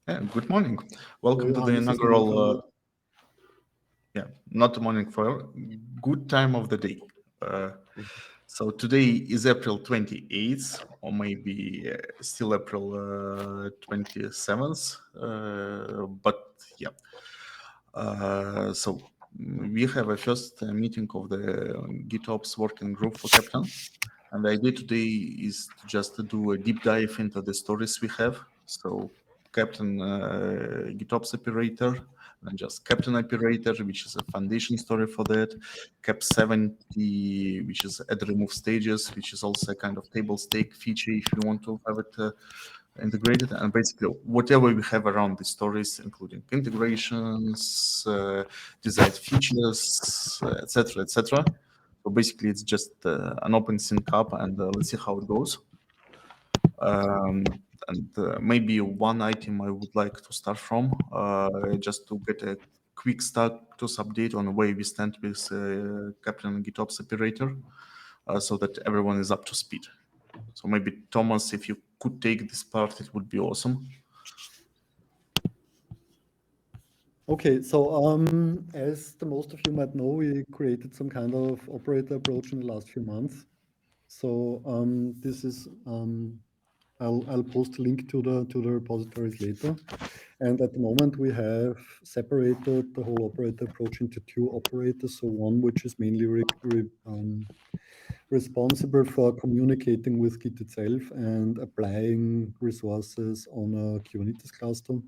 Yeah, good morning. Welcome to the Johannes is morning for inaugural, me. not the morning for good time of the day. So today is April 28th, or maybe still April 27th. But yeah, so we have a first meeting of the GitOps working group for Keptn. And the idea today is to just do a deep dive into the stories we have. So Keptn GitOps operator, and just Keptn operator, which is a foundation story for that. Cap 70, which is add remove stages, which is also a kind of table stake feature if you want to have it integrated. And basically whatever we have around the stories, including integrations, desired features, etc., etc. So basically, it's just an open sync up, and let's see how it goes. And maybe one item I would like to start from, just to get a quick status update on where we stand with Keptn GitOps operator, so that everyone is up to speed. So maybe Thomas, if you could take this part, it would be awesome. Okay, so as the most of you might know, we created some kind of operator approach in the last few months. So this is I'll post a link to the repositories later. And at the moment, we have separated the whole operator approach into two operators. So one which is mainly responsible for communicating with Git itself and applying resources on a Kubernetes cluster.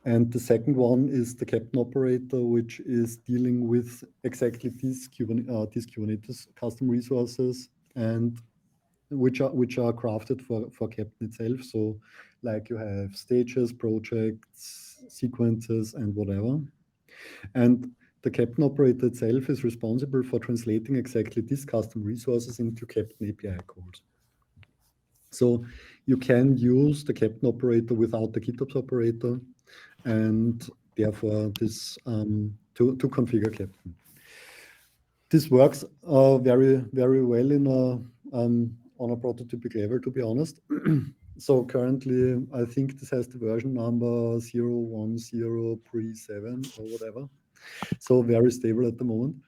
And the second one is the Keptn operator, which is dealing with exactly these Kubernetes custom resources and which are crafted for Keptn itself. So like you have stages, projects, sequences, and whatever. And the Keptn operator itself is responsible for translating exactly these custom resources into Keptn API calls. So you can use the Keptn operator without the GitOps operator, and therefore this to configure Keptn. This works very well in on a prototypic level, to be honest. So currently, I think this has the version number 0.10.37 or whatever. So very stable at the moment.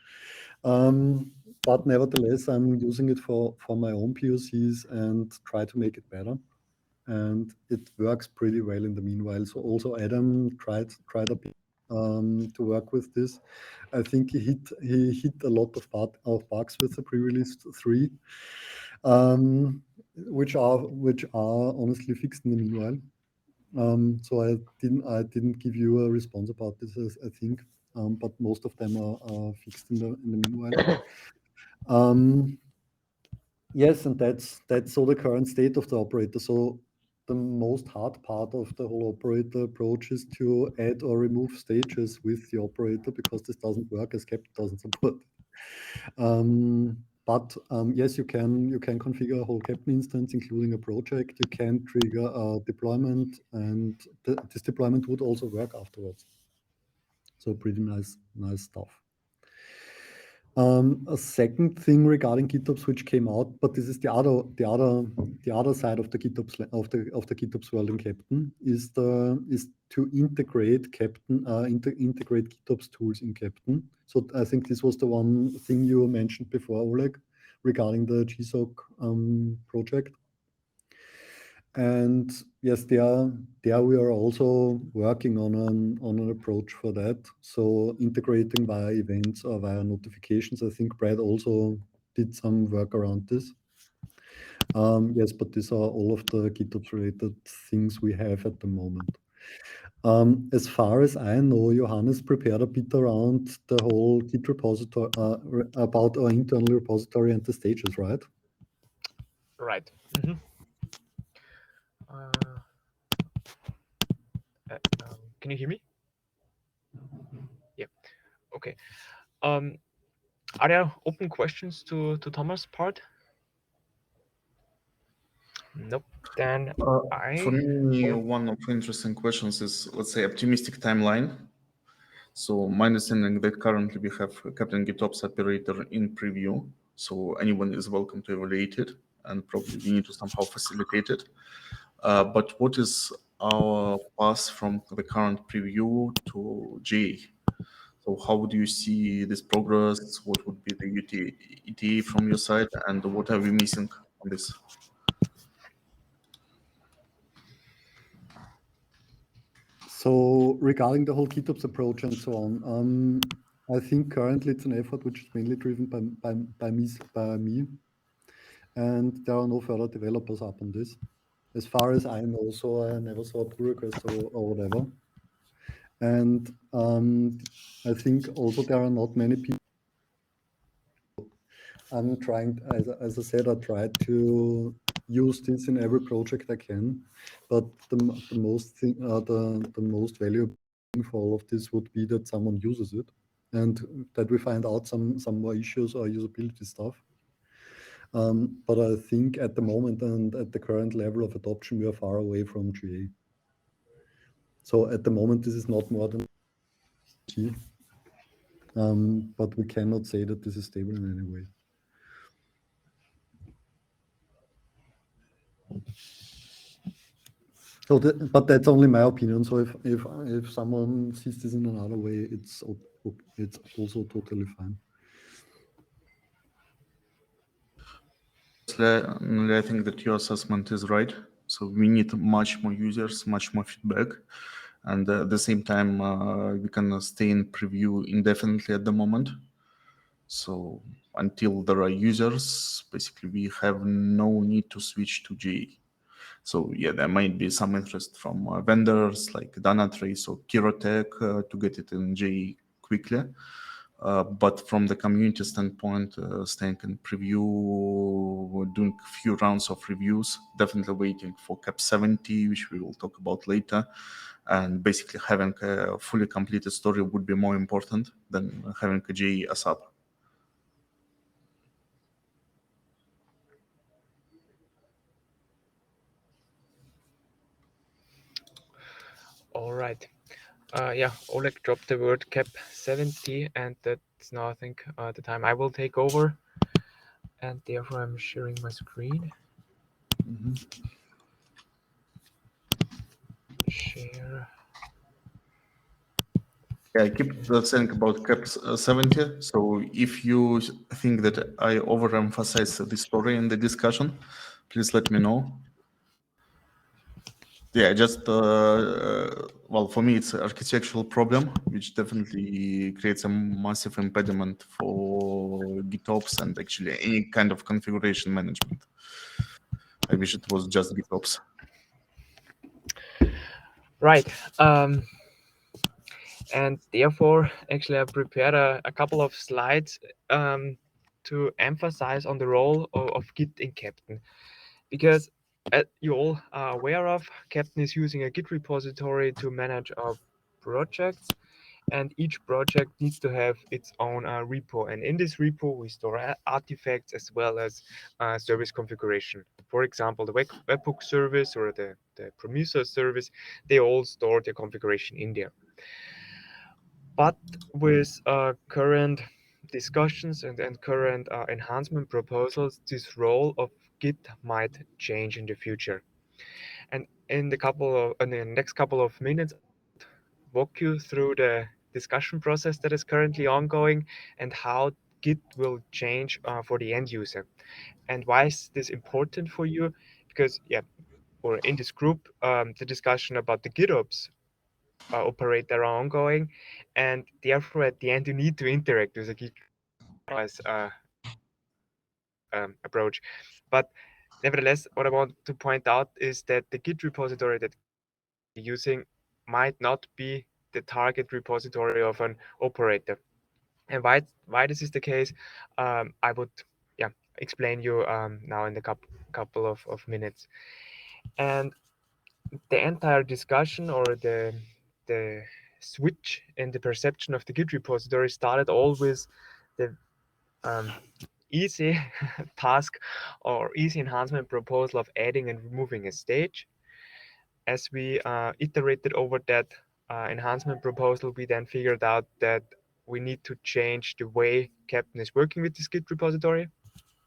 But nevertheless, I'm using it for my own POCs and try to make it better. And it works pretty well in the meanwhile. So also Adam tried a bit to work with this. I think he hit a lot of bugs with the pre-release 3, which are honestly fixed in the meanwhile. So I didn't give you a response about this, I think, but most of them are fixed in the meanwhile. Yes, and that's so the current state of the operator. So the most hard part of the whole operator approach is to add or remove stages with the operator, because this doesn't work as Keptn doesn't support. But yes, you can configure a whole Keptn instance, including a project. You can trigger a deployment, and this deployment would also work afterwards. So pretty nice stuff. A second thing regarding GitOps which came out, but this is the other side of the GitOps of the GitOps world in Keptn, is to integrate integrate GitOps tools in Keptn. So I think this was the one thing you mentioned before, Oleg, regarding the GSOC project. And yes, there we are also working on an approach for that. So integrating via events or via notifications. I think Brad also did some work around this. Yes, but these are all of the GitOps related things we have at the moment. As far as I know, Johannes prepared a bit around the whole Git repository, about our internal repository and the stages, right? Right. Can you hear me? Yeah. Okay. Are there open questions to Thomas' part? Nope. Then For me, one of the interesting questions is, let's say, optimistic timeline. So my understanding that currently we have Keptn GitOps operator in preview, so anyone is welcome to evaluate it, and probably we need to somehow facilitate it. But what is our path from the current preview to GA. So how do you see this progress? What would be the ETA from your side, and what are we missing on this? So regarding the whole GitOps approach and so on, I think currently it's an effort which is mainly driven by me, and there are no further developers up on this, as far as I know. So I never saw a pull request or whatever. And I think also there are not many people. I'm trying, as I said, I try to use this in every project I can, but the most valuable thing for all of this would be that someone uses it and that we find out some more issues or usability stuff. But I think at the moment and at the current level of adoption, we are far away from GA. So at the moment, this is not more than G, but we cannot say that this is stable in any way. So, but that's only my opinion. So if someone sees this in another way, it's also totally fine. I think that your assessment is right. So we need much more users, much more feedback, and at the same time, we can stay in preview indefinitely at the moment. So until there are users, basically we have no need to switch to GA. So yeah, there might be some interest from vendors like Dynatrace or Kirotech to get it in GA quickly. But from the community standpoint, staying in preview, doing a few rounds of reviews, definitely waiting for Cap 70, which we will talk about later. And basically having a fully completed story would be more important than having a GA ASAP. All right. Yeah, Oleg dropped the word Cap 70, and that's now, I think, the time I will take over. And therefore, I'm sharing my screen. Share. Yeah, I keep saying about Cap 70. So if you think that I overemphasize the story in the discussion, please let me know. Yeah, just, well, for me, it's an architectural problem, which definitely creates a massive impediment for GitOps and actually any kind of configuration management. I wish it was just GitOps. Right. And therefore, actually, I prepared a couple of slides to emphasize on the role of Git in Keptn. Because as you all are aware of, Keptn is using a Git repository to manage our projects, and each project needs to have its own repo. And in this repo, we store artifacts as well as service configuration. For example, the webhook service or the Prometheus service, they all store their configuration in there. But with current discussions and current enhancement proposals, this role of Git might change in the future. And in the next couple of minutes, I would walk you through the discussion process that is currently ongoing and how Git will change for the end user. And why is this important for you? Because or in this group, the discussion about the GitOps operator are ongoing, and therefore at the end you need to interact with a Git approach. But nevertheless, what I want to point out is that the Git repository that you're using might not be the target repository of an operator. And why this is the case, I would explain you now in the couple of minutes. And the entire discussion or the switch in the perception of the Git repository started all with the easy task or easy enhancement proposal of adding and removing a stage. As we iterated over that enhancement proposal, we then figured out that we need to change the way Keptn is working with this Git repository.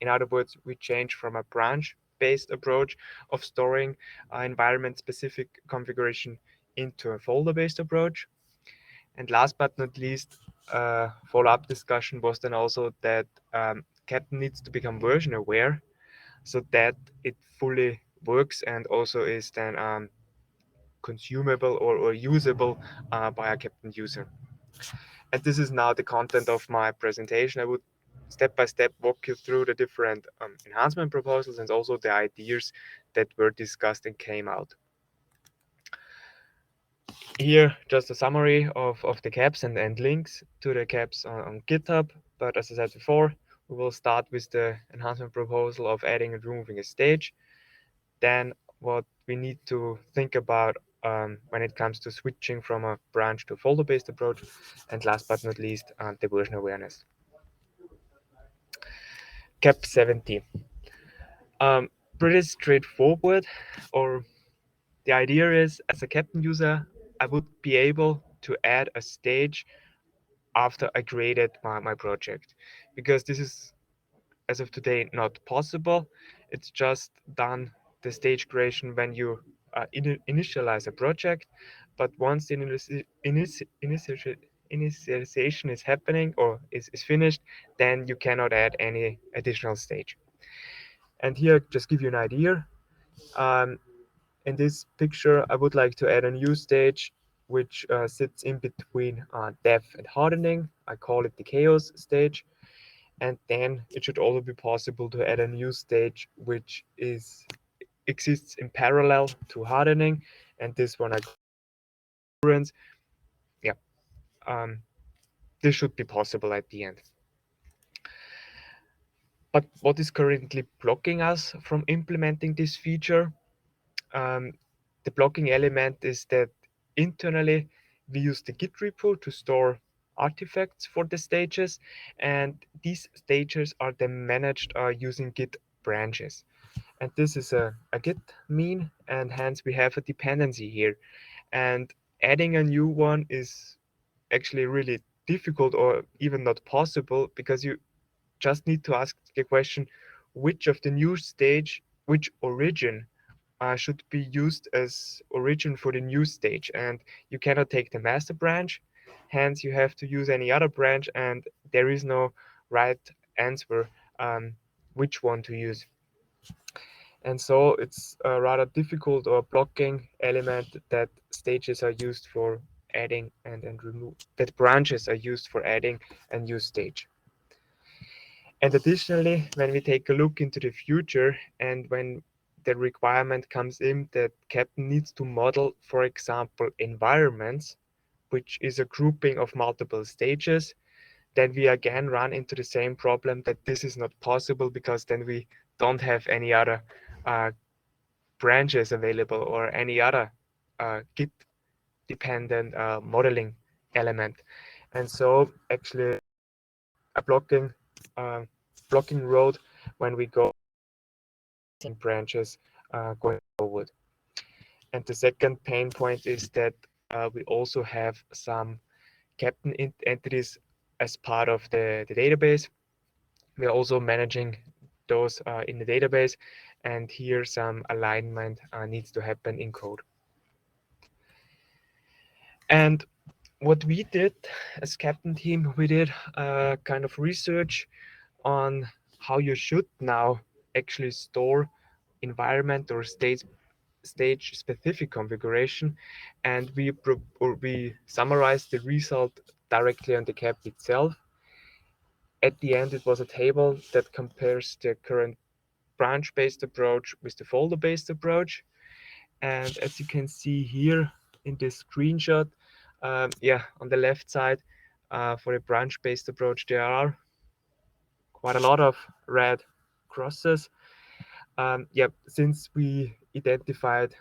In other words, we change from a branch Git-based approach of storing environment-specific configuration into a folder-based approach. And last but not least, follow-up discussion was then also that Keptn needs to become version aware so that it fully works and also is then consumable or usable by a Keptn user. And this is now the content of my presentation. I would step by step walk you through the different enhancement proposals and also the ideas that were discussed and came out. Here, just a summary of the caps and links to the caps on GitHub. But as I said before, we will start with the enhancement proposal of adding and removing a stage. Then what we need to think about when it comes to switching from a branch to folder-based approach. And last but not least, the version awareness. Cap 70. Pretty straightforward, or the idea is as a Keptn user, I would be able to add a stage after I created my project, because this is as of today not possible. It's just done the stage creation when you initialize a project, but once the initialization is happening or is finished, then you cannot add any additional stage. And here, just give you an idea. In this picture, I would like to add a new stage which sits in between dev and hardening. I call it the chaos stage. And then it should also be possible to add a new stage which exists in parallel to hardening. And this one I call endurance. Yeah, this should be possible at the end. But what is currently blocking us from implementing this feature? The blocking element is that internally we use the Git repo to store artifacts for the stages, and these stages are then managed using Git branches. And this is a Git mean, and hence we have a dependency here. And adding a new one is actually really difficult or even not possible, because you just need to ask the question which of the new stage, which origin should be used as origin for the new stage, and you cannot take the master branch, hence you have to use any other branch, and there is no right answer which one to use. And so it's a rather difficult or blocking element that stages are used for adding and remove, that branches are used for adding a new stage. And additionally, when we take a look into the future and when the requirement comes in that Keptn needs to model, for example, environments, which is a grouping of multiple stages, then we again run into the same problem that this is not possible, because then we don't have any other branches available or any other Git dependent modeling element. And so actually a blocking road when we go branches going forward. And the second pain point is that we also have some Keptn entities as part of the database. We are also managing those in the database, and here some alignment needs to happen in code. And what we did as Keptn team, we did kind of research on how you should now actually store environment or stage specific configuration, and we summarized the result directly on the cap itself. At the end, it was a table that compares the current branch-based approach with the folder-based approach. And as you can see here in this screenshot, on the left side, for the branch-based approach, there are quite a lot of red crosses. Since we identified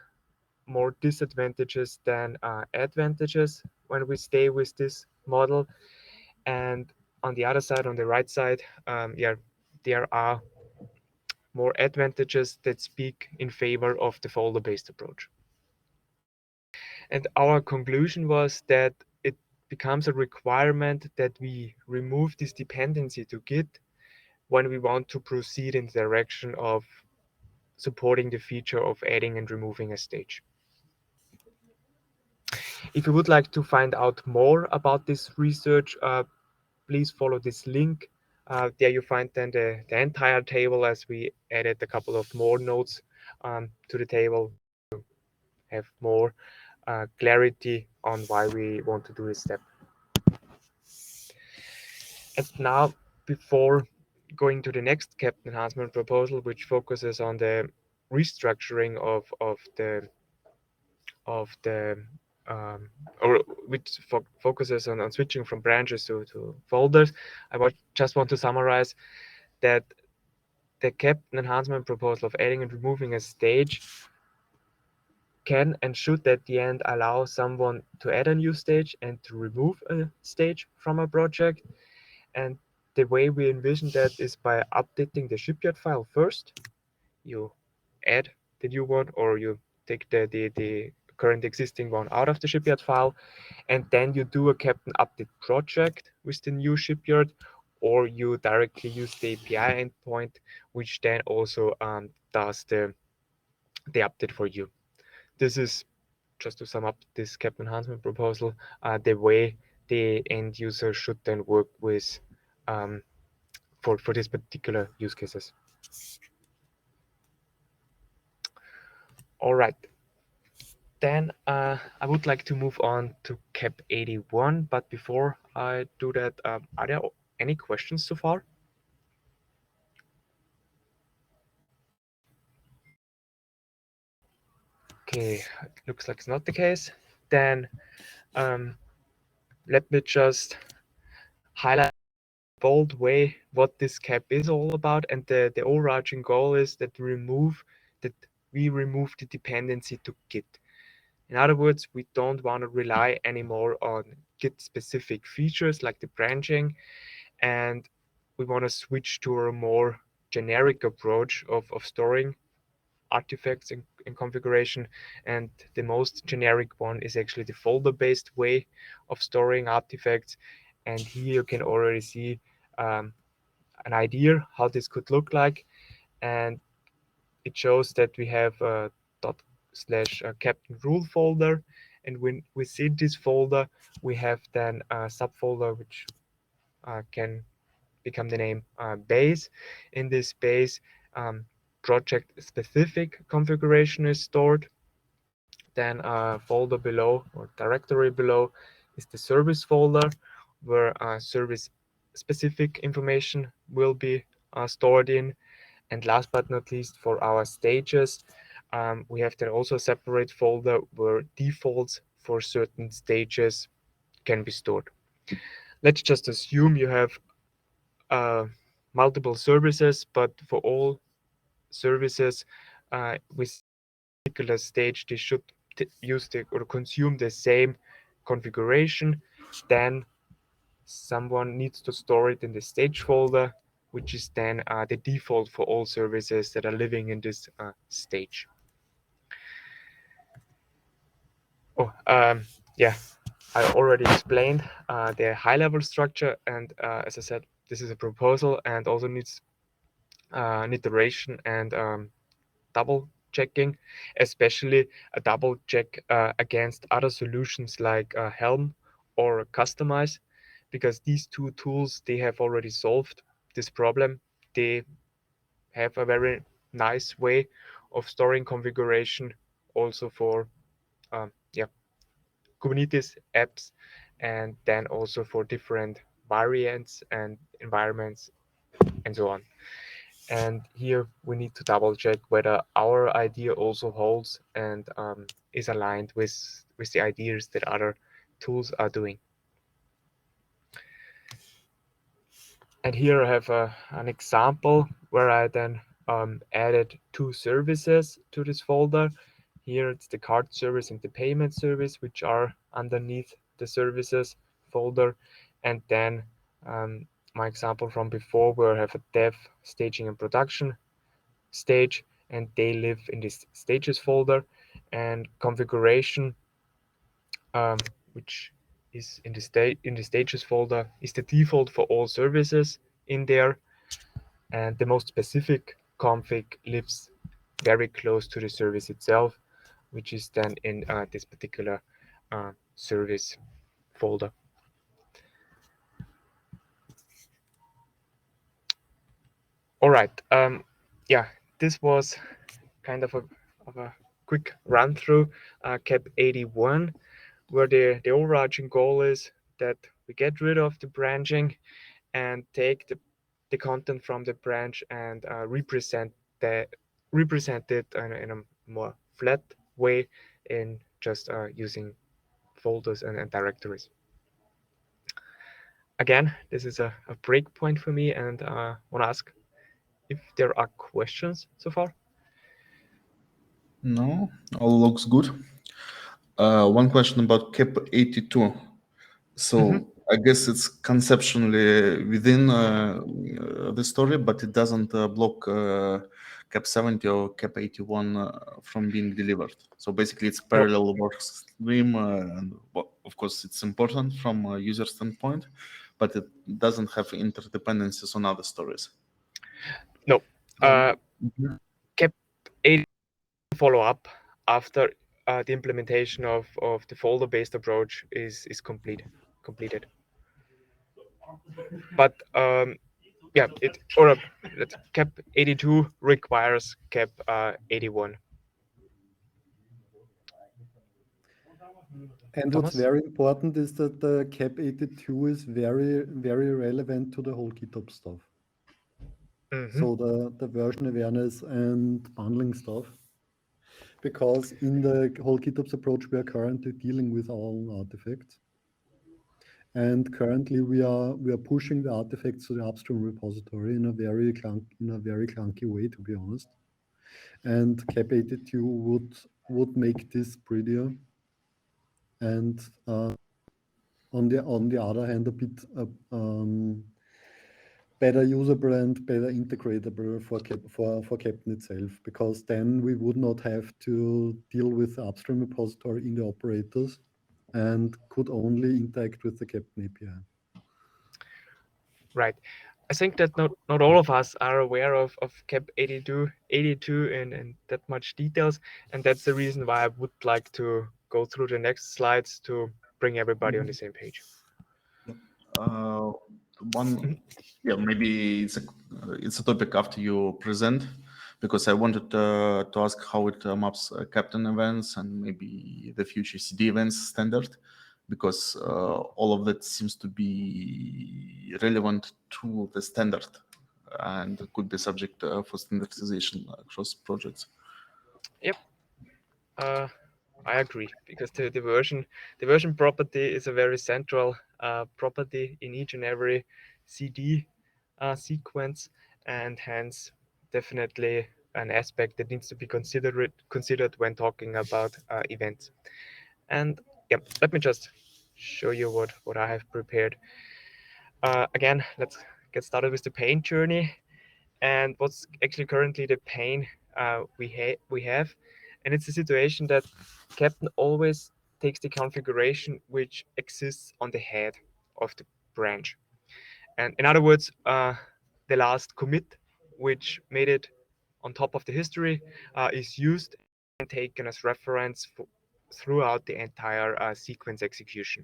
more disadvantages than advantages when we stay with this model. And on the other side, on the right side, there are more advantages that speak in favor of the folder-based approach. And our conclusion was that it becomes a requirement that we remove this dependency to Git when we want to proceed in the direction of supporting the feature of adding and removing a stage. If you would like to find out more about this research, please follow this link. There you find then the entire table, as we added a couple of more notes to the table to have more clarity on why we want to do this step. And now, before going to the next Capt enhancement proposal, which focuses on the restructuring of the or which focuses on switching from branches to folders, I just want to summarize that the Capt enhancement proposal of adding and removing a stage can and should at the end allow someone to add a new stage and to remove a stage from a project. And the way we envision that is by updating the shipyard file first. You add the new one, or you take the current existing one out of the shipyard file, and then you do a Keptn update project with the new shipyard, or you directly use the API endpoint, which then also does the update for you. This is, just to sum up this Keptn enhancement proposal, the way the end user should then work with for this particular use cases. All right. Then I would like to move on to Cap 81, but before I do that, are there any questions so far? Okay, it looks like it's not the case. Then let me just highlight in a bold way what this cap is all about, and the overarching goal is that we remove the dependency to Git. In other words, we don't want to rely anymore on Git specific features like the branching, and we want to switch to a more generic approach of storing artifacts in configuration. And the most generic one is actually the folder-based way of storing artifacts. And here you can already see an idea how this could look like. And it shows that we have a /Keptn rule folder, and within this folder we have then a subfolder which can become the name base. In this base, project specific configuration is stored. Then a folder below, or directory below, is the service folder, where service specific information will be stored in. And last but not least, for our stages, we have then also a separate folder where defaults for certain stages can be stored. Let's just assume you have multiple services, but for all services with a particular stage, they should use or consume the same configuration. Then someone needs to store it in the stage folder, which is then the default for all services that are living in this stage. Oh, yeah, I already explained the high-level structure, and as I said, this is a proposal and also needs an iteration and double checking, especially a double check against other solutions like Helm or Customize, because these two tools, they have already solved this problem. They have a very nice way of storing configuration also for Kubernetes apps, and then also for different variants and environments and so on. And here we need to double check whether our idea also holds and is aligned with the ideas that other tools are doing. And here I have an example where I then added two services to this folder. Here it's the card service and the payment service, which are underneath the services folder. And then my example from before, where I have a dev, staging, and production stage, and they live in this stages folder. And configuration, which is in the stages folder, is the default for all services in there. And the most specific config lives very close to the service itself, which is then in this particular service folder. All right. Yeah, this was kind of a quick run through CAP 81, where the overarching goal is that we get rid of the branching and take the content from the branch and represent it in a more flat way in just using folders and directories. Again, this is a break point for me, and I want to ask if there are questions so far. No, all looks good. One question about CAP 82. So I guess it's conceptually within the story, but it doesn't block CAP 70 or CAP 81 from being delivered. So basically, it's parallel work stream, and of course, it's important from a user standpoint, but it doesn't have interdependencies on other stories. No. Mhm. CAP 80 follow up after the implementation of the folder-based approach is completed. But yeah, CAP 82 requires CAP 81. And Thomas? what's very important is that the CAP 82 is very, very relevant to the whole GitOps stuff. So the version awareness and bundling stuff. Because in the whole GitOps approach, we are currently dealing with our own artifacts. And currently we are pushing the artifacts to the upstream repository in a very clunky way, to be honest. And CAP 82 would make this prettier. And on the other hand, a bit better usable and better integratable for Keptn itself, because then we would not have to deal with the upstream repository in the operators and could only interact with the Keptn API. Right. I think that not all of us are aware of CAP 82 in that much details, and that's the reason why I would like to go through the next slides to bring everybody on the same page. Maybe it's a topic after you present, because I wanted to ask how it maps Keptn events and maybe the future CD events standard, because all of that seems to be relevant to the standard and could be subject for standardization across projects. Yep. I agree, because the version property is a very central property in each and every CD sequence, and hence definitely an aspect that needs to be considered when talking about events. And yeah, let me just show you what I have prepared. Again, let's get started with the pain journey and what's actually currently the pain we have. And it's a situation that Keptn always takes the configuration which exists on the head of the branch. And in other words, the last commit, which made it on top of the history, is used and taken as reference throughout the entire sequence execution.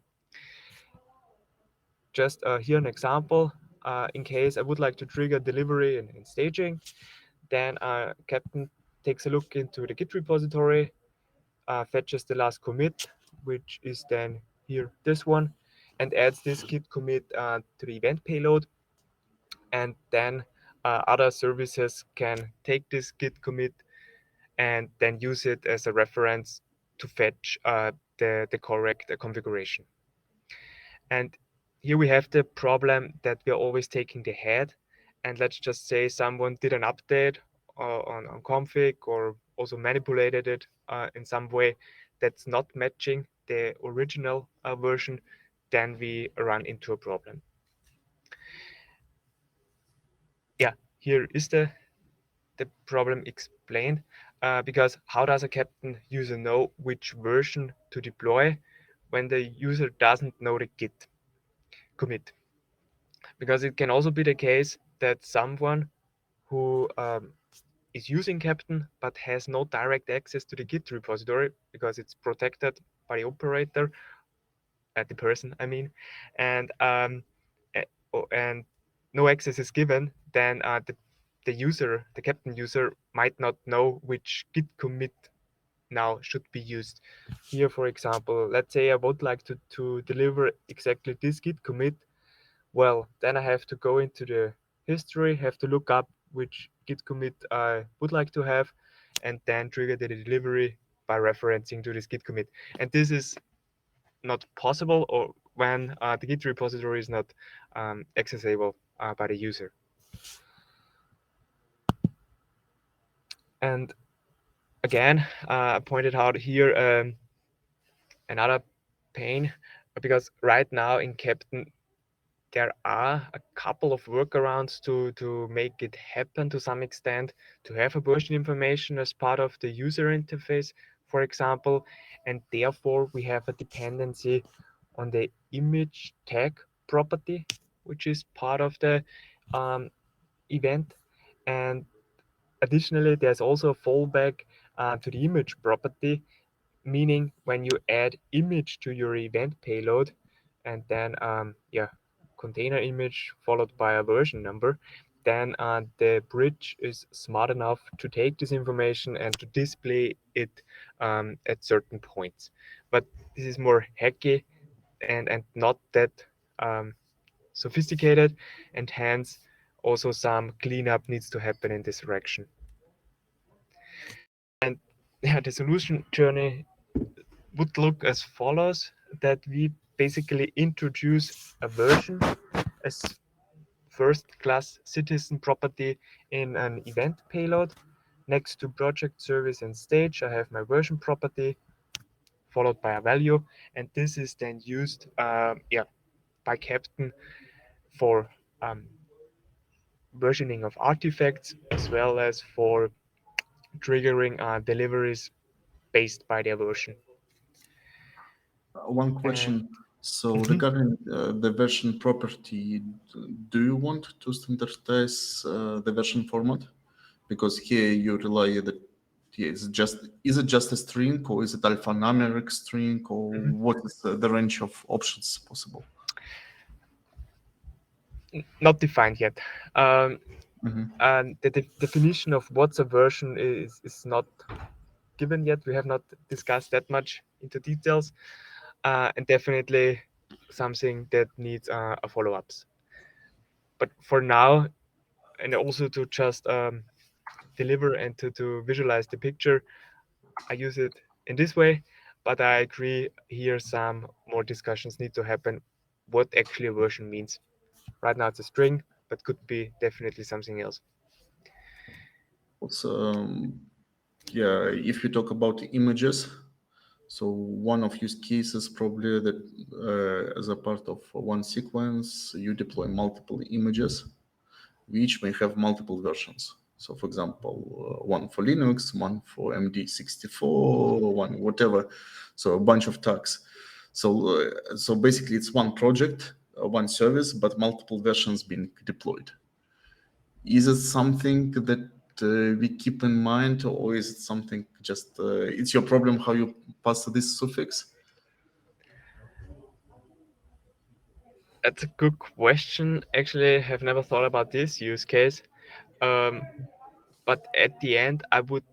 Just here an example, in case I would like to trigger delivery in staging, then Keptn takes a look into the Git repository, fetches the last commit, which is then here this one, and adds this Git commit to the event payload. And then other services can take this Git commit and then use it as a reference to fetch the correct configuration. And here we have the problem that we are always taking the head, and let's just say someone did an update on config or also manipulated it in some way that's not matching the original version, then we run into a problem. Yeah, here is the problem explained, because how does a Keptn user know which version to deploy when the user doesn't know the Git commit? Because it can also be the case that someone who is using Keptn but has no direct access to the Git repository because it's protected by the operator, the person, I mean, and and no access is given, then the user, the Keptn user, might not know which Git commit now should be used. Here, for example, let's say I would like to deliver exactly this Git commit. Well, then I have to go into the history, have to look up which Git commit I would like to have, and then trigger the delivery by referencing to this Git commit. And this is not possible, or when the Git repository is not accessible by the user. And again, I pointed out here another pain, because right now in Keptn there are a couple of workarounds to make it happen to some extent, to have a version information as part of the user interface, for example, and therefore we have a dependency on the image tag property, which is part of the event. And additionally, there's also a fallback to the image property, meaning when you add image to your event payload and then container image followed by a version number, then the bridge is smart enough to take this information and to display it at certain points. But this is more hacky and not that sophisticated, and hence also some cleanup needs to happen in this direction. And the solution journey would look as follows: that we basically introduce a version as first class citizen property in an event payload. Next to project, service, and stage, I have my version property followed by a value, and this is then used by Keptn for versioning of artifacts, as well as for triggering deliveries based by their version. One question. So regarding the version property, do you want to standardize the version format? Because here you rely that is it just a string, or is it alphanumeric string, or what is the range of options possible? Not defined yet. And the definition of what's a version is not given yet. We have not discussed that much into details, and definitely something that needs a follow-ups. But for now, and also to just deliver and to visualize the picture, I use it in this way. But I agree, here some more discussions need to happen, what actually a version means. Right now it's a string, but could be definitely something else. Also, if you talk about images, so one of use cases probably that as a part of one sequence, you deploy multiple images, which may have multiple versions. So for example, one for Linux, one for MD64, one whatever. So a bunch of tags. So basically it's one project, one service, but multiple versions being deployed. Is it something that we keep in mind, or is it something just it's your problem how you pass this suffix? That's a good question. Actually, I have never thought about this use case. But at the end, I would,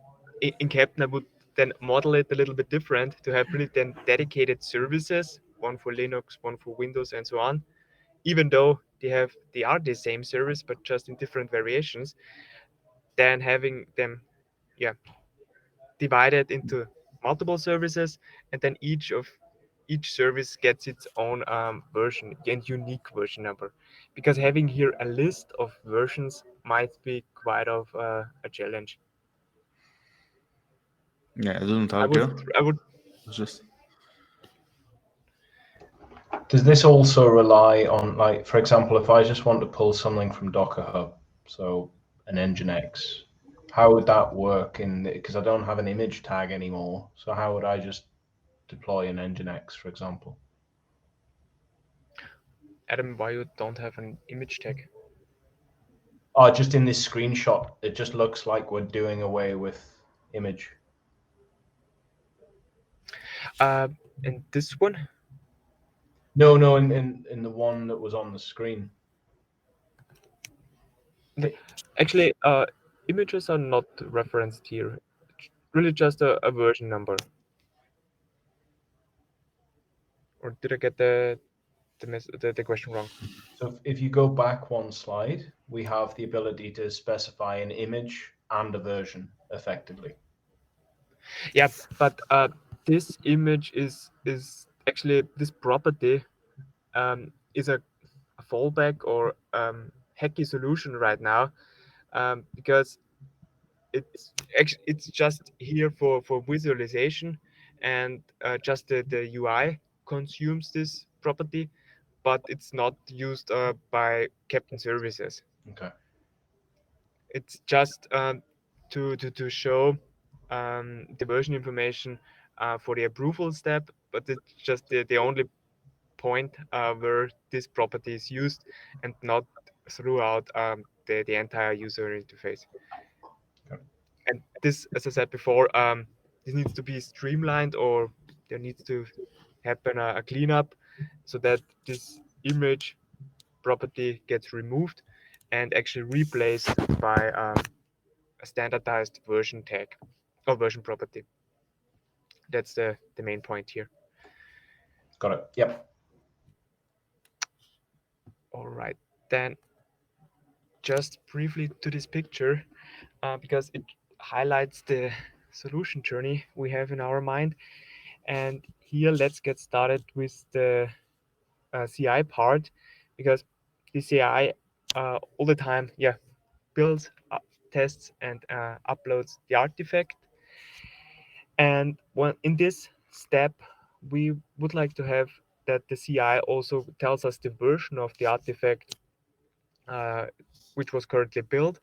in Keptn, I would then model it a little bit different to have really then dedicated services, one for Linux, one for Windows, and so on. Even though they are the same service, but just in different variations, then having them, divided into multiple services, and then each service gets its own version and unique version number, because having here a list of versions might be quite of a challenge. Yeah, I didn't I argue. would Just Does this also rely on, like, for example, if I just want to pull something from Docker Hub, so an Nginx, how would that work because I don't have an image tag anymore, so how would I just deploy an Nginx, for example? Adam, why you don't have an image tag? Oh, just in this screenshot, it just looks like we're doing away with image. In this one, No, in the one that was on the screen. actually, images are not referenced here. It's really just a version number. Or did I get the question wrong? So if you go back one slide, we have the ability to specify an image and a version effectively. Yeah, but this image is actually this property is a fallback or hacky solution right now, because it's just here for visualization, and just the UI consumes this property, but it's not used by Keptn services. Okay. It's just to show the version information for the approval step, but it's just the only point where this property is used, and not throughout the entire user interface. Okay. And this, as I said before, this needs to be streamlined, or there needs to happen a cleanup so that this image property gets removed and actually replaced by a standardized version tag or version property. That's the main point here. Got it. Yep. All right, then just briefly to this picture, because it highlights the solution journey we have in our mind. And here, let's get started with the CI part, because the CI all the time, builds, tests, and uploads the artifact. And in this step, we would like to have that the CI also tells us the version of the artifact which was currently built,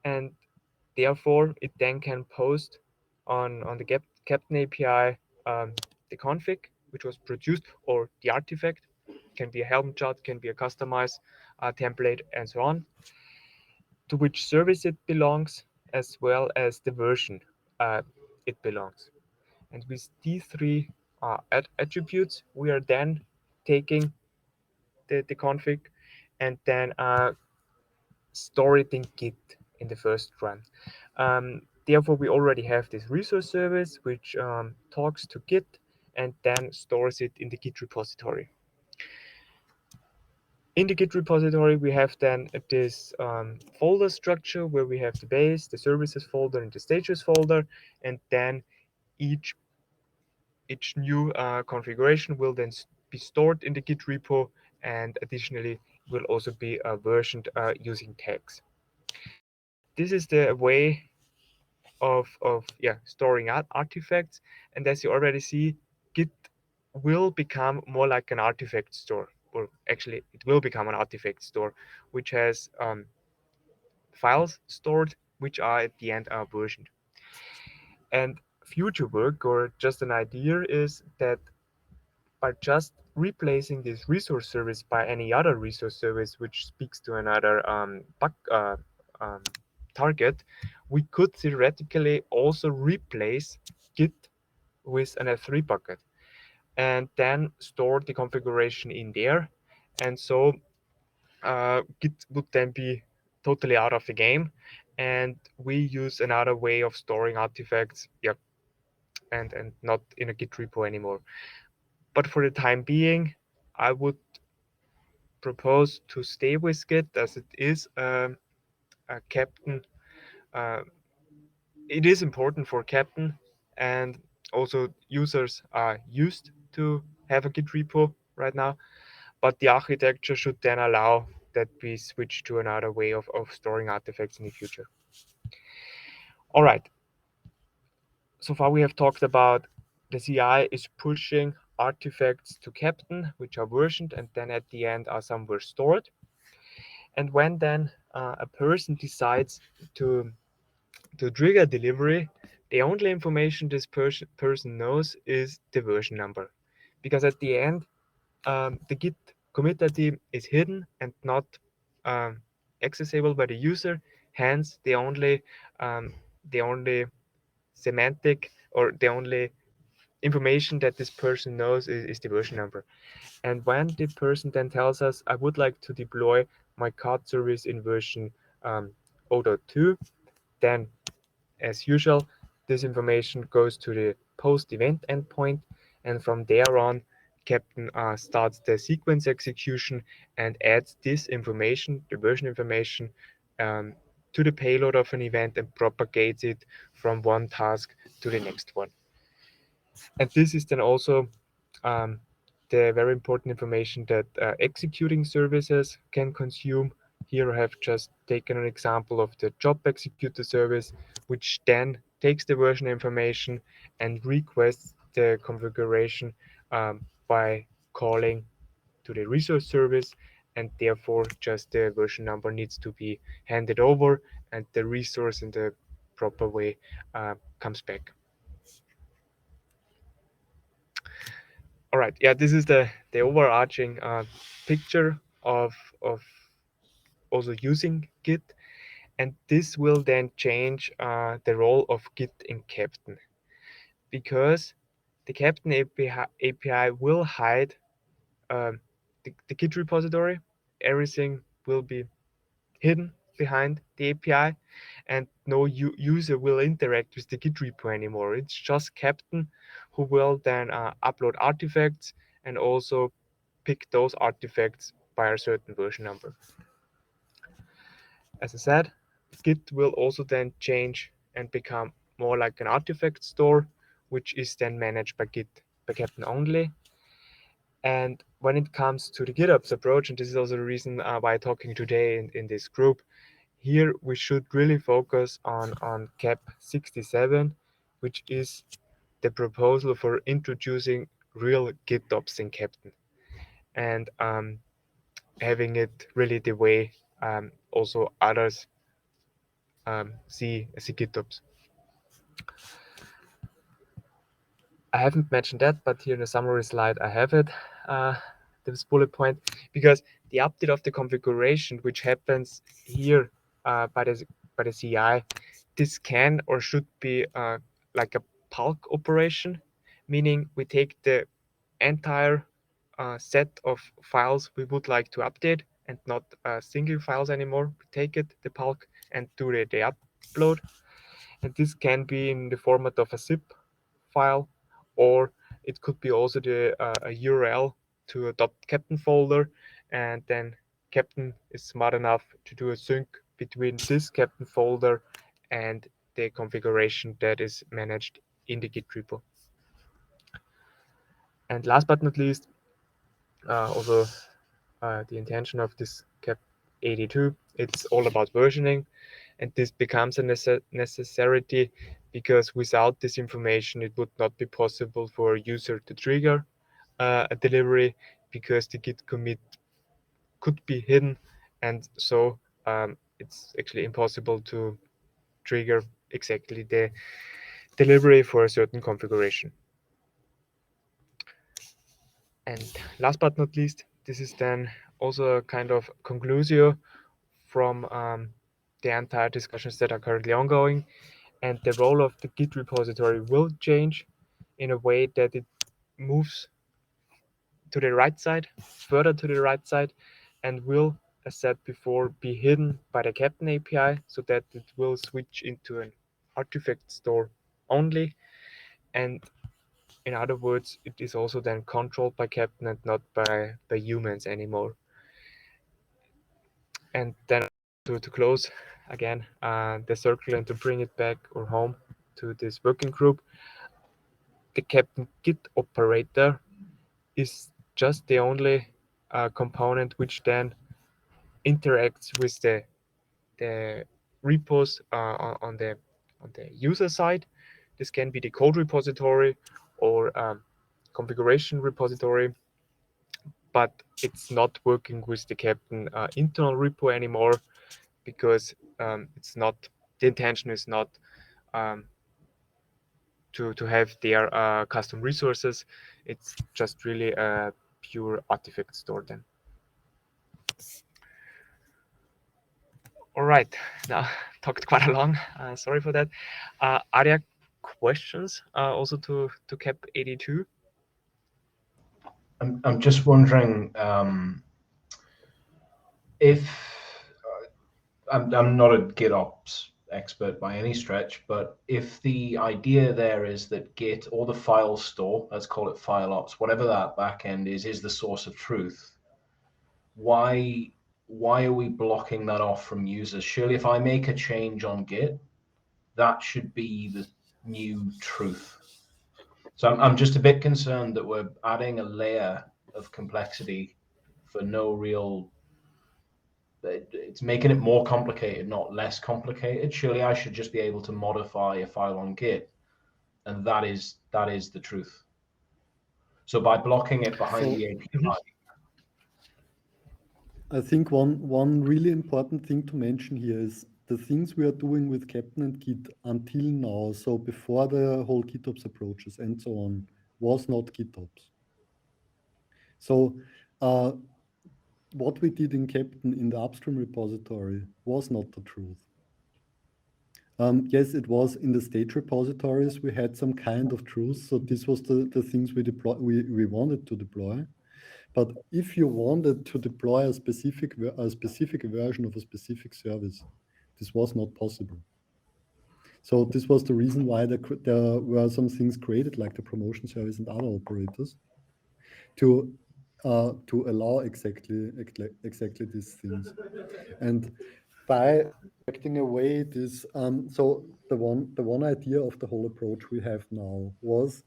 and therefore it then can post on the Keptn API the config which was produced, or the artifact. Can be a Helm chart, can be a customized template, and so on, to which service it belongs, as well as the version it belongs. And with these three attributes, we are then taking the config and then store it in Git in the first run. Therefore, we already have this resource service which talks to Git and then stores it in the Git repository. In the Git repository, we have then this folder structure where we have the base, the services folder, and the stages folder, and then each new configuration will then be stored in the Git repo, and additionally will also be versioned using tags. This is the way of storing artifacts, and as you already see, Git will become more like an artifact store, or actually it will become an artifact store which has files stored which are at the end are versioned. And future work, or just an idea, is that by just replacing this resource service by any other resource service which speaks to another target, we could theoretically also replace Git with an S3 bucket and then store the configuration in there. And so Git would then be totally out of the game, and we use another way of storing artifacts, and not in a Git repo anymore. But for the time being, I would propose to stay with Git, as it is a Keptn. It is important for Keptn, and also users are used to have a Git repo right now. But the architecture should then allow that we switch to another way of storing artifacts in the future. All right. So far we have talked about the CI is pushing artifacts to Keptn, which are versioned, and then at the end are somewhere stored. And when then a person decides to trigger delivery, the only information this person knows is the version number, because at the end the Git commit ID is hidden and not accessible by the user. Hence, the only semantic or the only information that this person knows is the version number. And when the person then tells us, I would like to deploy my card service in version 0.2, then as usual, this information goes to the post event endpoint, and from there on, Keptn starts the sequence execution and adds this information, the version information, to the payload of an event and propagates it from one task to the next one. And this is then also the very important information that executing services can consume. Here I have just taken an example of the job executor service, which then takes the version information and requests the configuration by calling to the resource service, and therefore just the version number needs to be handed over and the resource in the proper way comes back. All right, yeah, this is the overarching picture of also using Git, and this will then change the role of Git in Keptn, because the Keptn API will hide the Git repository. Everything will be hidden behind the API, and no user will interact with the Git repo anymore. It's just Keptn who will then upload artifacts and also pick those artifacts by a certain version number. As I said, Git will also then change and become more like an artifact store, which is then managed by Keptn only. And when it comes to the GitOps approach, and this is also the reason why I'm talking today in this group, here we should really focus on CAP 67, which is the proposal for introducing real GitOps in Keptn, and having it really the way also others see GitOps. I haven't mentioned that, but here in the summary slide I have it, this bullet point, because the update of the configuration, which happens here by the CI, this can or should be like a bulk operation, meaning we take the entire set of files we would like to update and not single files anymore. We take it, the bulk, and do the upload. And this can be in the format of a zip file, or it could be also a URL to a .keptn folder, and then Keptn is smart enough to do a sync between this Keptn folder and the configuration that is managed in the Git repo. And last but not least, also the intention of this CAP 82, it's all about versioning, and this becomes a necessity because without this information it would not be possible for a user to trigger a delivery, because the Git commit could be hidden, and so it's actually impossible to trigger exactly the delivery for a certain configuration. And last but not least, this is then also a kind of conclusio from the entire discussions that are currently ongoing. And the role of the Git repository will change in a way that it moves to the right side, further to the right side, and will, as said before, be hidden by the Keptn API, so that it will switch into an artifact store only. And in other words, it is also then controlled by Keptn and not by humans anymore. And then to close again the circle and to bring it back or home to this working group, the Keptn Git operator is just the only component which then interacts with the repos on the user side. This can be the code repository or configuration repository, but it's not working with the Keptn internal repo anymore, because it's not, the intention is not to have their custom resources. It's just really a pure artifact store then. All right, now talked quite a long. Sorry for that. Are there questions also to Cap 82? I'm just wondering if I'm not a GitOps expert by any stretch, but if the idea there is that Git or the file store, let's call it FileOps, whatever that backend is the source of truth, why are we blocking that off from users? Surely if I make a change on Git, that should be the new truth. So I'm just a bit concerned that we're adding a layer of complexity for no real, it's making it more complicated, not less complicated. Surely I should just be able to modify a file on Git, and that is the truth. So by blocking it behind the API. I think one really important thing to mention here is the things we are doing with Keptn and Git until now, so before the whole GitOps approaches and so on, was not GitOps. So what we did in Keptn in the upstream repository was not the truth. Yes, it was in the stage repositories. We had some kind of truth. So this was the things we wanted to deploy. But if you wanted to deploy a specific version of a specific service, this was not possible. So this was the reason why there were some things created like the promotion service and other operators to allow exactly these things. And by acting away this, so the one idea of the whole approach we have now was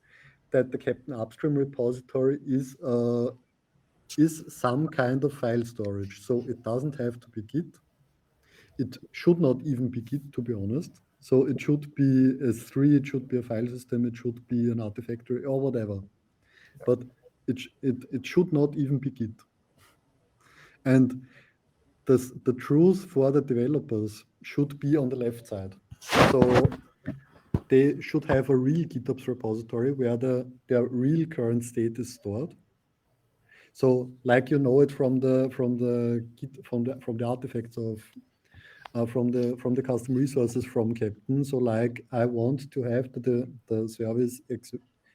that the Keptn upstream repository is some kind of file storage. So it doesn't have to be Git. It should not even be Git, to be honest. So it should be S3, it should be a file system, it should be an artifactory or whatever. But it should not even be Git. And the truth for the developers should be on the left side. So they should have a real GitOps repository where their real current state is stored. So, like you know it from the artifacts of from the custom resources from Keptn. So, like I want to have the service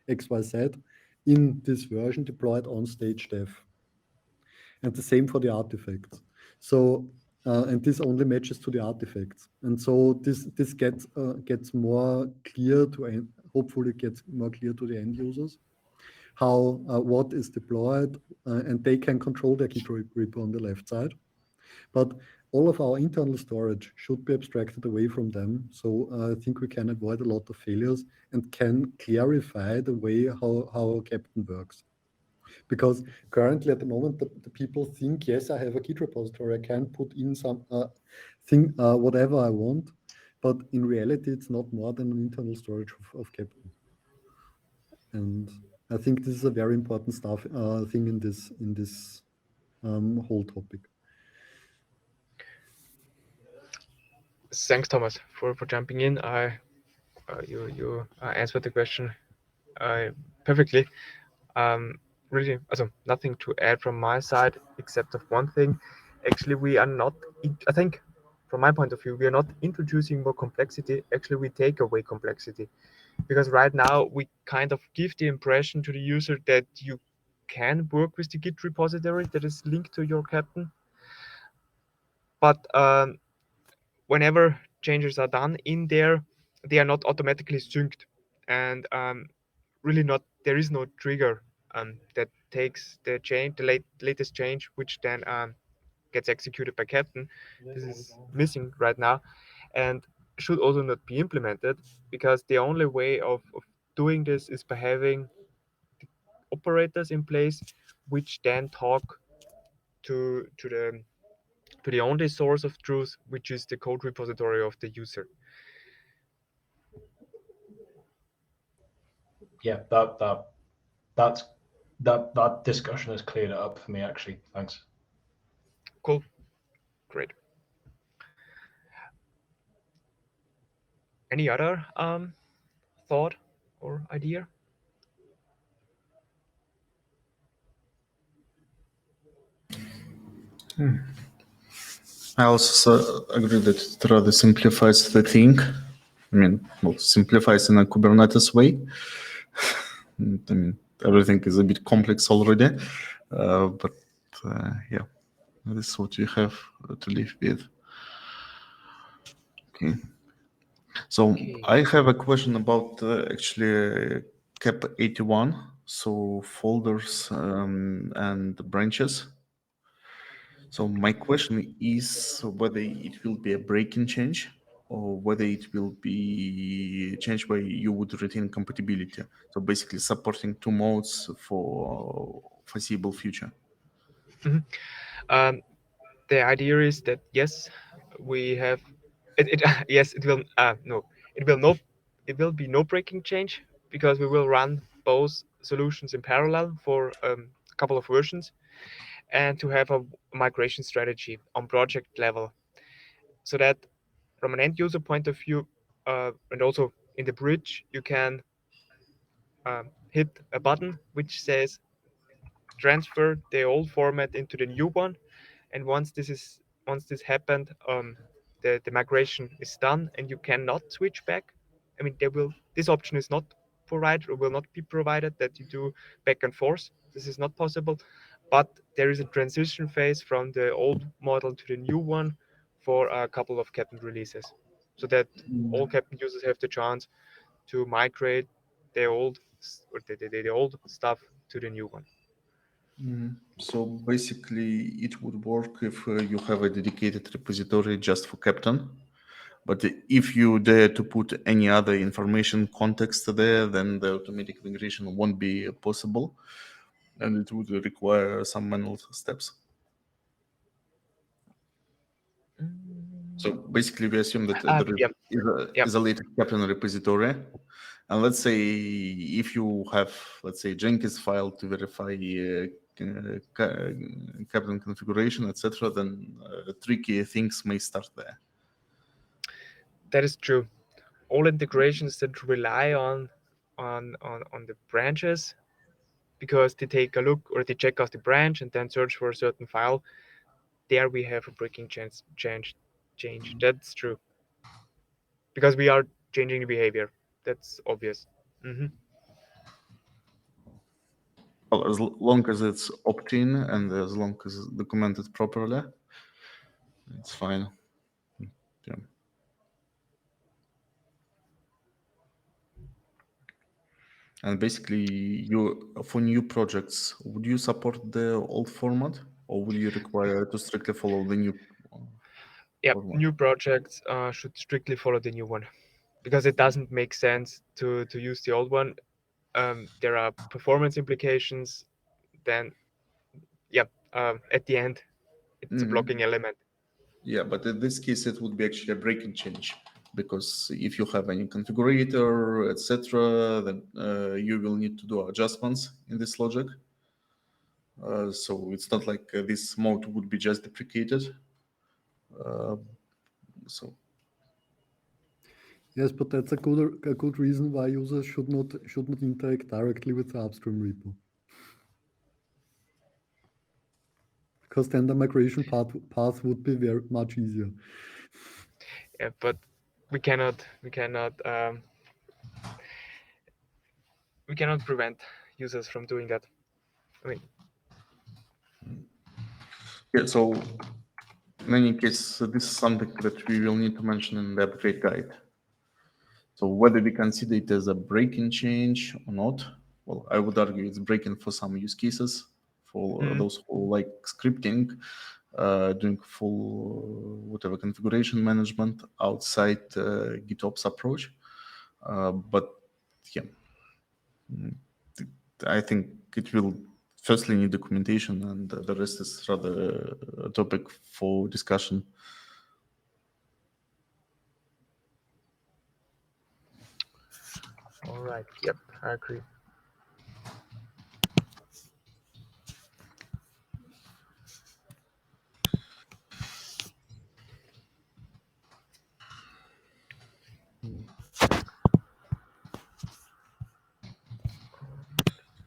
XYZ in this version deployed on stage dev, and the same for the artifacts. So, and this only matches to the artifacts, and so this gets more clear to hopefully gets more clear to the end users how what is deployed, and they can control their Git repo on the left side. But all of our internal storage should be abstracted away from them. So I think we can avoid a lot of failures and can clarify the way how Keptn works. Because currently at the moment, the people think, yes, I have a Git repository, I can put in some whatever I want. But in reality, it's not more than an internal storage of Keptn. And I think this is a very important thing in this whole topic. Thanks, Thomas, for jumping in. You answered the question perfectly. Really, also nothing to add from my side except of one thing. Actually, we are not. I think, from my point of view, we are not introducing more complexity. Actually, we take away complexity, because right now we kind of give the impression to the user that you can work with the Git repository that is linked to your Keptn, but whenever changes are done in there, they are not automatically synced, and really not. There is no trigger that takes the change, the latest change, which then gets executed by Keptn. This is missing right now, and should also not be implemented, because the only way of doing this is by having the operators in place, which then talk to the only source of truth, which is the code repository of the user. Yeah, that discussion has cleared it up for me, actually. Thanks. Cool. Great. Any other thought or idea? I also agree that it rather simplifies the thing. I mean, well, simplifies in a Kubernetes way. I mean, everything is a bit complex already, but yeah, this is what you have to live with. Okay. So I have a question about actually Cap 81, so folders and branches. So my question is whether it will be a breaking change or whether it will be changed where you would retain compatibility. So basically supporting two modes for foreseeable future. The idea is that yes, we have it yes, it will no, it will be no breaking change because we will run both solutions in parallel for a couple of versions, and to have a migration strategy on project level, so that from an end user point of view, and also in the bridge, you can hit a button which says transfer the old format into the new one, and once this happened, the migration is done and you cannot switch back. I mean, this option is not provided or will not be provided, that you do back and forth. This is not possible, but there is a transition phase from the old model to the new one for a couple of Keptn releases, so that all Keptn users have the chance to migrate the old stuff to the new one. So basically, it would work if you have a dedicated repository just for Keptn. But if you dare to put any other information context there, then the automatic migration won't be possible, and it would require some manual steps. So basically, we assume that there is a latest Keptn repository. And let's say if you have, let's say, Jenkins file to verify Keptn configuration, etc., then tricky things may start there. That is true. All integrations that rely on the branches, because they take a look or they check out the branch and then search for a certain file, there we have a breaking change. That's true, because we are changing the behavior. That's obvious. Well, as long as it's opt-in and as long as it's documented properly, it's fine. Yeah. And basically, for new projects, would you support the old format, or would you require to strictly follow the new? Format? New projects should strictly follow the new one, because it doesn't make sense to use the old one. There are performance implications. Then, at the end, it's a blocking element. Yeah, but in this case, it would be actually a breaking change, because if you have any configurator, etc., then you will need to do adjustments in this logic. So it's not like this mode would be just deprecated. So yes, but that's a good reason why users should not interact directly with the upstream repo, because then the migration path would be very much easier. Yeah, but we cannot prevent users from doing that. I mean, yeah, so in any case, this is something that we will need to mention in the upgrade guide. So whether we consider it as a breaking change or not, well, I would argue it's breaking for some use cases, for those who like scripting, doing full whatever configuration management outside GitOps approach. But yeah, I think it will firstly need documentation, and the rest is rather a topic for discussion. all right. Yep, I agree.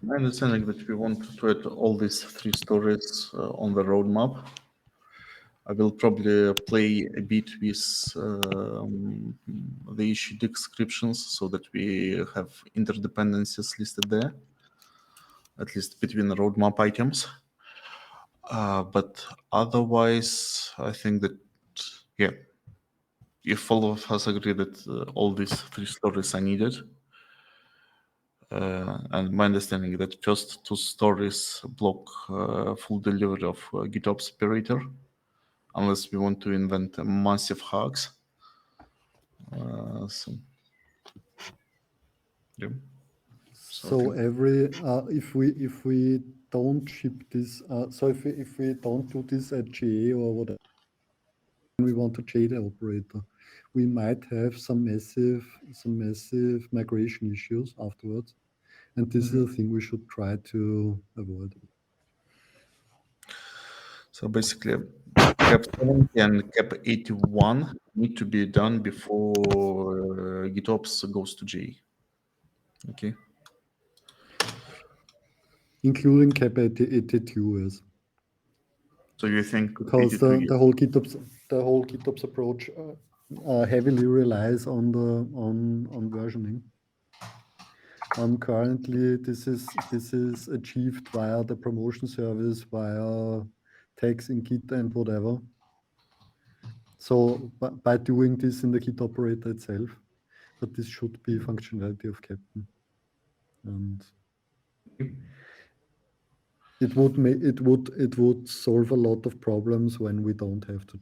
My understanding that we want to add all these three stories on the roadmap. I will probably play a bit with the issue descriptions so that we have interdependencies listed there, at least between the roadmap items. But otherwise, I think that, yeah, if all of us agree that all these 3 stories are needed, and my understanding that first 2 stories block full delivery of GitOps operator, unless we want to invent massive hacks. So, yeah. So every if we don't ship this, so if we don't do this at GA or whatever, we want to GA the operator, we might have some massive migration issues afterwards, and this is a thing we should try to avoid. So basically, Cap 70 and Cap 81 need to be done before GitOps goes to GA. Okay. Including Cap 82 as. So you think because 82 the whole GitOps approach heavily relies on versioning. Currently, this is achieved via the promotion service, via tags in Git and whatever. So by doing this in the Git operator itself, but this should be functionality of Keptn, and it would solve a lot of problems when we don't have to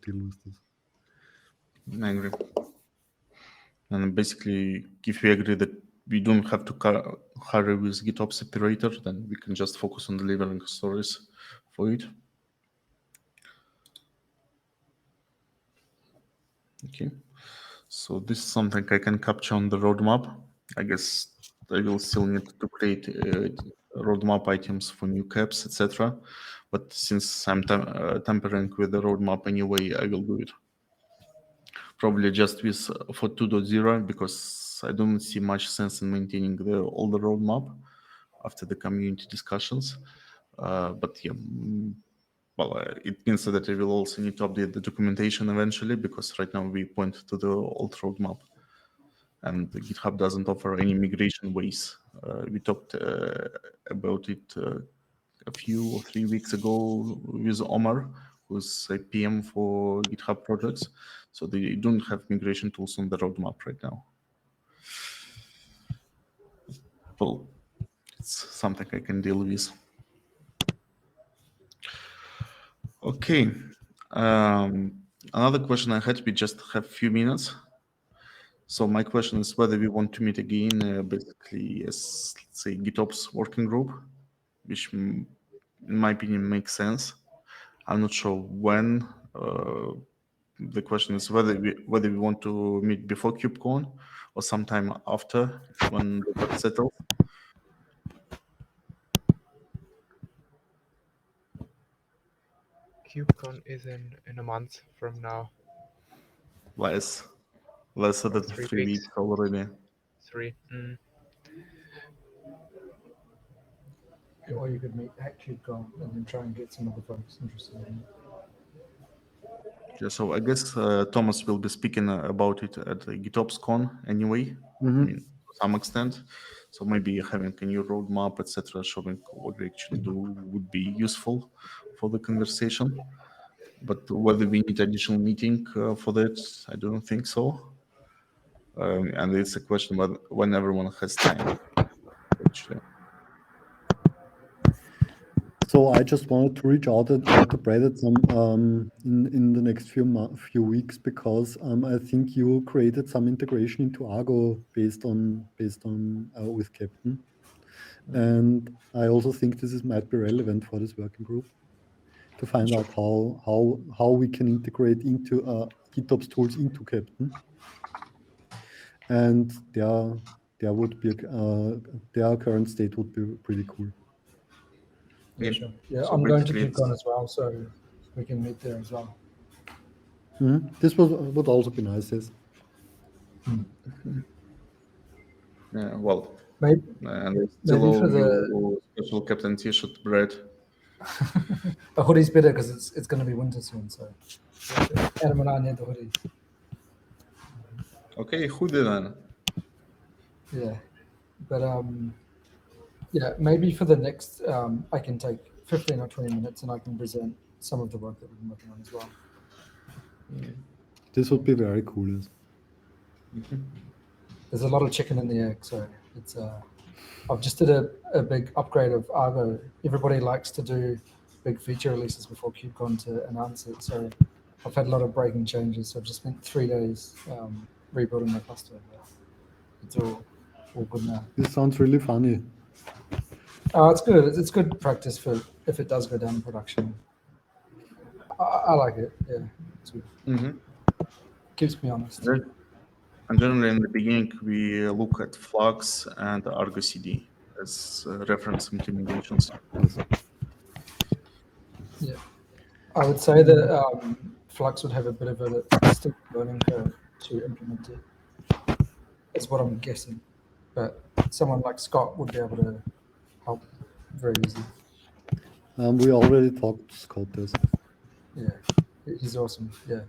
deal with this. I agree. And basically, if we agree that we don't have to hurry with GitOps operator, then we can just focus on delivering stories for it. Okay. So this is something I can capture on the roadmap. I guess I will still need to create roadmap items for new caps, etc. But since I'm tampering with the roadmap anyway, I will do it. Probably just with for 2.0, because I don't see much sense in maintaining the older roadmap after the community discussions. But yeah, well, it means that I will also need to update the documentation eventually, because right now we point to the old roadmap, and GitHub doesn't offer any migration ways. We talked about it a few or 3 weeks ago with Omar, who's a PM for GitHub projects. So they don't have migration tools on the roadmap right now. Well, it's something I can deal with. Okay. Another question I had, we just have a few minutes. So my question is whether we want to meet again, basically as, let's say, GitOps working group, which in my opinion makes sense. I'm not sure when. The question is whether we want to meet before KubeCon or sometime after, when the dust settles. KubeCon is in a month from now. Less than 3 weeks already. 3. Or you could meet at KubeCon and then try and get some other folks interested in it. Yeah, so I guess Thomas will be speaking about it at GitOpsCon anyway, I mean, to some extent. So maybe having a new roadmap, etc., showing what we actually do would be useful for the conversation. But whether we need additional meeting for that, I don't think so. And it's a question when everyone has time, actually. So I just wanted to reach out to Brad at some in the next few weeks, because I think you created some integration into Argo based on with Keptn, and I also think this might be relevant for this working group to find out how we can integrate into GitOps tools into Keptn, and their would be their current state would be pretty cool. Yeah, sure. Yeah, So I'm going to basically KubeCon as well, so we can meet there as well. This would also be nice, yes. Yeah, well, Maybe, and I still maybe owe for the you special Captain T-shirt, Brad. A hoodie's better because it's going to be winter soon. So Adam and I need the hoodies. Okay, hoodie then. Yeah, but yeah, maybe for the next I can take 15 or 20 minutes and I can present some of the work that we've been working on as well. This would be very cool. Yes. There's a lot of chicken in the egg, so it's I've just did a big upgrade of Argo. Everybody likes to do big feature releases before KubeCon to announce it, so I've had a lot of breaking changes. So I've just spent 3 days rebuilding my cluster. It's all good now. This sounds really funny. It's good. It's good practice for if it does go down in production. I like it. Yeah, it's good. Keeps me honest. And generally, in the beginning, we look at Flux and Argo CD as reference implementations. Yeah, I would say that Flux would have a bit of a steep learning curve to implement it. Is what I'm guessing, but someone like Scott would be able to help very easy. We already talked to Scott. Yes. Yeah, he's awesome. Yeah,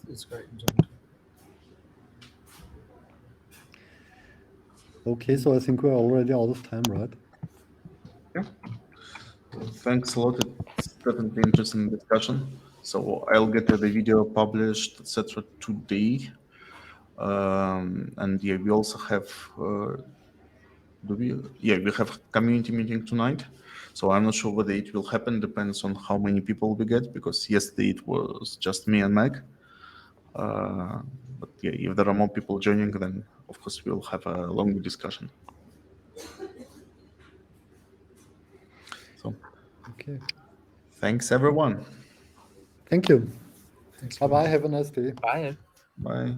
it's great. Enjoying it. Okay, so I think we're already out of time, right? Yeah. Thanks a lot. It's definitely interesting discussion. So I'll get the video published, etc. today. And yeah, we also have we have community meeting tonight. So I'm not sure whether it will happen. Depends on how many people we get, because yesterday it was just me and Meg. But yeah, if there are more people joining, then of course we'll have a longer discussion. So Okay. thanks everyone. Thank you. Thanks. Bye bye. Have a nice day. Bye. Bye.